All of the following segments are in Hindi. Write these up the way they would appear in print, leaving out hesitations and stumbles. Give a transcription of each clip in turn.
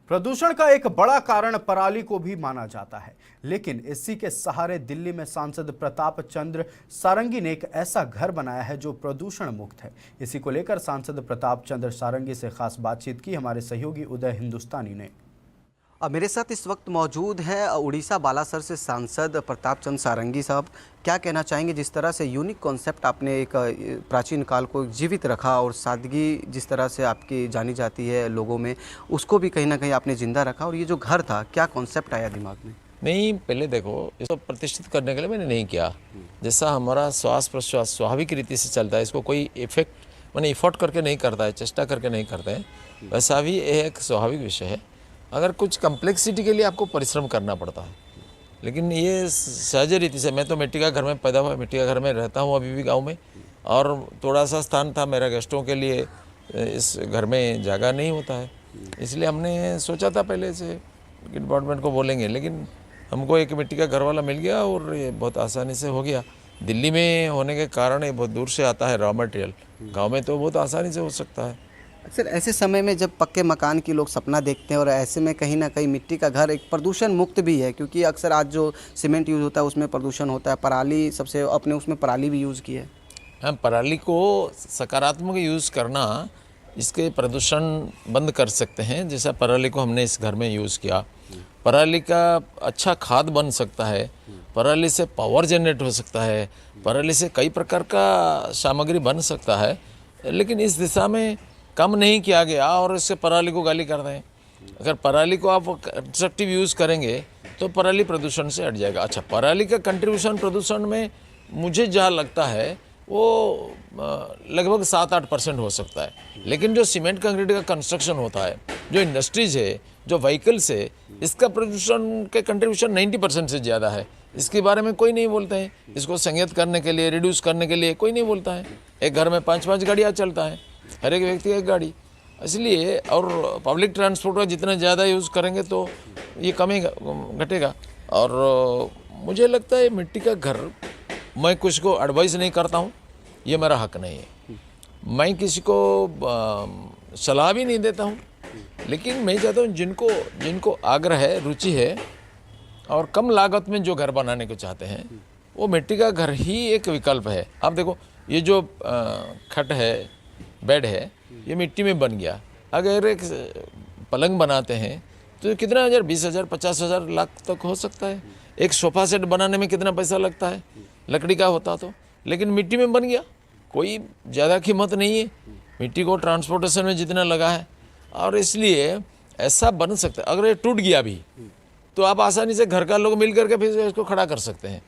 प्रदूषण का एक बड़ा कारण पराली को भी माना जाता है, लेकिन इसी के सहारे दिल्ली में सांसद प्रताप चंद्र सारंगी ने एक ऐसा घर बनाया है जो प्रदूषण मुक्त है। इसी को लेकर सांसद प्रताप चंद्र सारंगी से खास बातचीत की हमारे सहयोगी उदय हिंदुस्तानी ने। मेरे साथ इस वक्त मौजूद है उड़ीसा बालासर से सांसद प्रताप चंद्र सारंगी साहब। क्या कहना चाहेंगे, जिस तरह से यूनिक कॉन्सेप्ट आपने एक प्राचीन काल को जीवित रखा और सादगी जिस तरह से आपकी जानी जाती है लोगों में, उसको भी कहीं ना कहीं आपने जिंदा रखा। और ये जो घर था, क्या कॉन्सेप्ट आया दिमाग में? नहीं, पहले देखो, इसको प्रतिष्ठित करने के लिए मैंने नहीं किया। जैसा हमारा श्वास प्रश्वास स्वाभाविक रीति से चलता है, इसको कोई इफेक्ट मैंने इफोर्ट करके नहीं करता है, चेष्टा करके नहीं करते हैं, वैसा भी एक स्वाभाविक विषय है। अगर कुछ कम्प्लेक्सिटी के लिए आपको परिश्रम करना पड़ता है, लेकिन ये सहज रीति से। मैं तो मिट्टी का घर में पैदा हुआ, मिट्टी का घर में रहता हूँ अभी भी गांव में, और थोड़ा सा स्थान था मेरा गेस्टों के लिए, इस घर में जगह नहीं होता है, इसलिए हमने सोचा था पहले से कि डिपार्टमेंट को बोलेंगे, लेकिन हमको एक मिट्टी का घर वाला मिल गया और ये बहुत आसानी से हो गया। दिल्ली में होने के कारण ये बहुत दूर से आता है रॉ मटेरियल, गाँव में तो बहुत आसानी से हो सकता है। अक्सर ऐसे समय में जब पक्के मकान की लोग सपना देखते हैं, और ऐसे में कहीं ना कहीं मिट्टी का घर एक प्रदूषण मुक्त भी है, क्योंकि अक्सर आज जो सीमेंट यूज़ होता है उसमें प्रदूषण होता है। पराली सबसे, अपने उसमें पराली भी यूज़ की है। हम पराली को सकारात्मक यूज़ करना, इसके प्रदूषण बंद कर सकते हैं। जैसा पराली को हमने इस घर में यूज़ किया, पराली का अच्छा खाद बन सकता है, पराली से पावर जनरेट हो सकता है, पराली से कई प्रकार का सामग्री बन सकता है, लेकिन इस दिशा में कम नहीं किया गया और इससे पराली को गाली कर दें। अगर पराली को आप कंस्ट्रक्टिव यूज़ करेंगे तो पराली प्रदूषण से हट जाएगा। अच्छा, पराली का कंट्रीब्यूशन प्रदूषण में मुझे जहाँ लगता है वो लगभग 7-8% हो सकता है, लेकिन जो सीमेंट कंक्रीट का कंस्ट्रक्शन होता है, जो इंडस्ट्रीज़ है, जो व्हीकल्स है, इसका प्रदूषण के कंट्रीब्यूशन 90% से ज़्यादा है। इसके बारे में कोई नहीं बोलते हैं। इसको संयत करने के लिए, रिड्यूस करने के लिए कोई नहीं बोलता है। एक घर में 5-5 गाड़ियाँ चलता है, हर एक व्यक्ति एक गाड़ी, इसलिए। और पब्लिक ट्रांसपोर्ट का जितना ज़्यादा यूज़ करेंगे तो ये कमेगा, घटेगा। और मुझे लगता है मिट्टी का घर, मैं कुछ को एडवाइस नहीं करता हूँ, ये मेरा हक नहीं है। मैं किसी को सलाह भी नहीं देता हूँ, लेकिन मैं चाहता हूँ जिनको आग्रह है, रुचि है और कम लागत में जो घर बनाने को चाहते हैं, वो मिट्टी का घर ही एक विकल्प है। आप देखो, ये जो खट है, बेड है, ये मिट्टी में बन गया। अगर एक पलंग बनाते हैं तो कितना हज़ार, 20,000, 50,000, लाख तक हो सकता है। एक सोफ़ा सेट बनाने में कितना पैसा लगता है, लकड़ी का होता तो, लेकिन मिट्टी में बन गया, कोई ज़्यादा कीमत नहीं है मिट्टी को ट्रांसपोर्टेशन में जितना लगा है। और इसलिए ऐसा बन सकता है। अगर ये टूट गया भी तो आप आसानी से घर का लोग मिल करके फिर इसको खड़ा कर सकते हैं,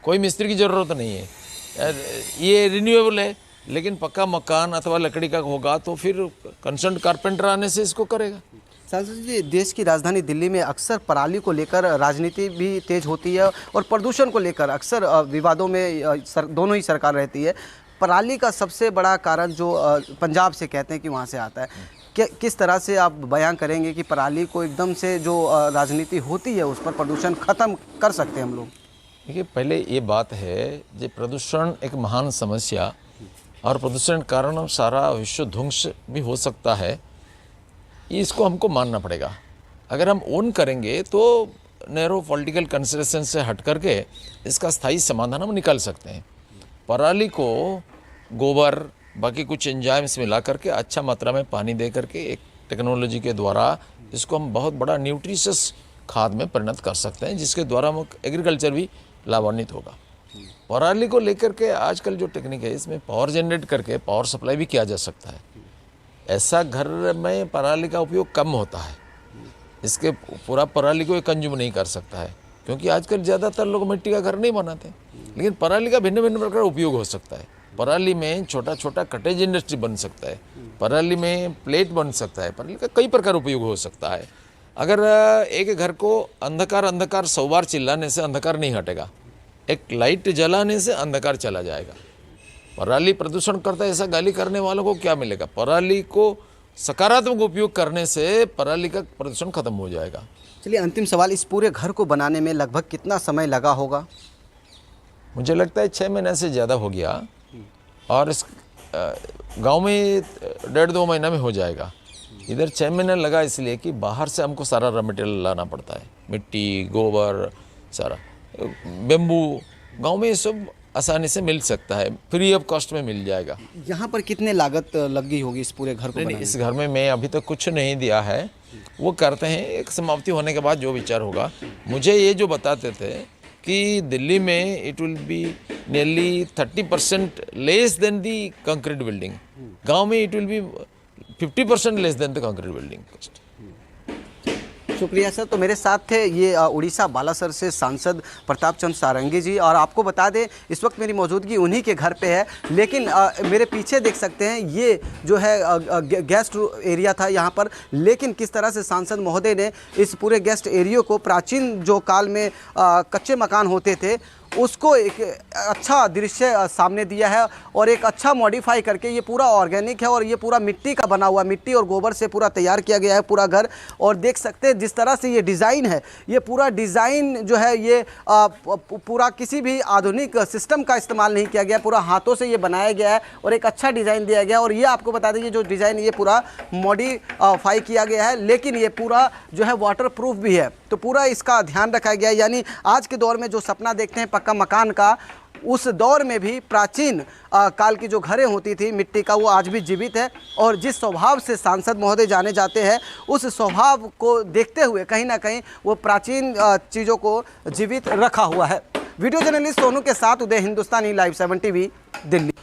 कोई मिस्त्री की ज़रूरत नहीं है। ये रिन्यूएबल है, लेकिन पक्का मकान अथवा लकड़ी का होगा तो फिर कंसर्न कारपेंटर आने से इसको करेगा। सांसद जी, देश की राजधानी दिल्ली में अक्सर पराली को लेकर राजनीति भी तेज होती है, और प्रदूषण को लेकर अक्सर विवादों में दोनों ही सरकार रहती है। पराली का सबसे बड़ा कारण जो पंजाब से कहते हैं कि वहाँ से आता है, किस तरह से आप बयां करेंगे कि पराली को एकदम से जो राजनीति होती है उस पर प्रदूषण ख़त्म कर सकते हैं हम लोग? देखिए, पहले ये बात है, जो प्रदूषण एक महान समस्या, और प्रदूषण कारण सारा विश्व ध्वंस भी हो सकता है, इसको हमको मानना पड़ेगा। अगर हम ओन करेंगे तो नैरो पॉलिटिकल कंसिडरेशन से हट करके इसका स्थायी समाधान हम निकाल सकते हैं। पराली को गोबर, बाकी कुछ एंजाइम्स मिला करके अच्छा मात्रा में पानी दे करके एक टेक्नोलॉजी के द्वारा इसको हम बहुत बड़ा न्यूट्रिशियस खाद में परिणत कर सकते हैं, जिसके द्वारा हम एग्रीकल्चर भी लाभान्वित होगा। पराली को लेकर के आजकल जो टेक्निक है, इसमें पावर जनरेट करके पावर सप्लाई भी किया जा सकता है। ऐसा घर में पराली का उपयोग कम होता है, इसके पूरा पराली को कंज्यूम नहीं कर सकता है, क्योंकि आजकल ज़्यादातर लोग मिट्टी का घर नहीं बनाते, लेकिन पराली का भिन्न भिन्न प्रकार उपयोग हो सकता है। पराली में छोटा छोटा कटेज इंडस्ट्री बन सकता है, पराली में प्लेट बन सकता है, पराली का कई प्रकार उपयोग हो सकता है। अगर एक घर को अंधकार 100 बार चिल्लाने से अंधकार नहीं हटेगा, एक लाइट जलाने से अंधकार चला जाएगा। पराली प्रदूषण करता है, ऐसा गाली करने वालों को क्या मिलेगा? पराली को सकारात्मक उपयोग करने से पराली का प्रदूषण खत्म हो जाएगा। चलिए, अंतिम सवाल, इस पूरे घर को बनाने में लगभग कितना समय लगा होगा? मुझे लगता है 6 महीने से ज़्यादा हो गया, और इस गांव में 1.5-2 महीना में हो जाएगा। इधर 6 महीने लगा इसलिए कि बाहर से हमको सारा रॉ मटेरियल लाना पड़ता है, मिट्टी, गोबर, सारा बेम्बू। गांव में ये सब आसानी से मिल सकता है, फ्री ऑफ कॉस्ट में मिल जाएगा। यहाँ पर कितने लागत लगी होगी इस पूरे घर को नहीं, बनाने इस घर में मैं अभी तक कुछ नहीं दिया है, वो करते हैं, एक समाप्ति होने के बाद जो विचार होगा। मुझे ये जो बताते थे कि दिल्ली में it will be nearly 30% less than the concrete building, गांव में it will be 50% less than the concrete building cost. शुक्रिया सर। तो मेरे साथ थे ये उड़ीसा बालासर से सांसद प्रताप चंद्र सारंगी जी, और आपको बता दें इस वक्त मेरी मौजूदगी उन्हीं के घर पे है। लेकिन मेरे पीछे देख सकते हैं ये जो है गेस्ट एरिया था यहाँ पर, लेकिन किस तरह से सांसद महोदय ने इस पूरे गेस्ट एरिया को प्राचीन जो काल में कच्चे मकान होते थे उसको एक अच्छा दृश्य सामने दिया है, और एक अच्छा मॉडिफाई करके ये पूरा ऑर्गेनिक है और ये पूरा मिट्टी का बना हुआ, मिट्टी और गोबर से पूरा तैयार किया गया है पूरा घर। और देख सकते हैं जिस तरह से ये डिज़ाइन है, ये पूरा डिज़ाइन जो है ये पूरा किसी भी आधुनिक सिस्टम का इस्तेमाल नहीं किया गया, पूरा हाथों से ये बनाया गया है और एक अच्छा डिज़ाइन दिया गया। और ये आपको बता दें ये जो डिज़ाइन ये पूरा मॉडिफाई किया गया है, लेकिन ये पूरा जो है वाटर प्रूफ भी है, तो पूरा इसका ध्यान रखा गया है। यानी आज के दौर में जो सपना देखते हैं पक्का मकान का, उस दौर में भी प्राचीन काल की जो घरें होती थी मिट्टी का, वो आज भी जीवित है। और जिस स्वभाव से सांसद महोदय जाने जाते हैं, उस स्वभाव को देखते हुए कहीं ना कहीं वो प्राचीन चीज़ों को जीवित रखा हुआ है। वीडियो जर्नलिस्ट सोनू के साथ उदय, हिंदुस्तानी लाइव 7 टीवी, दिल्ली।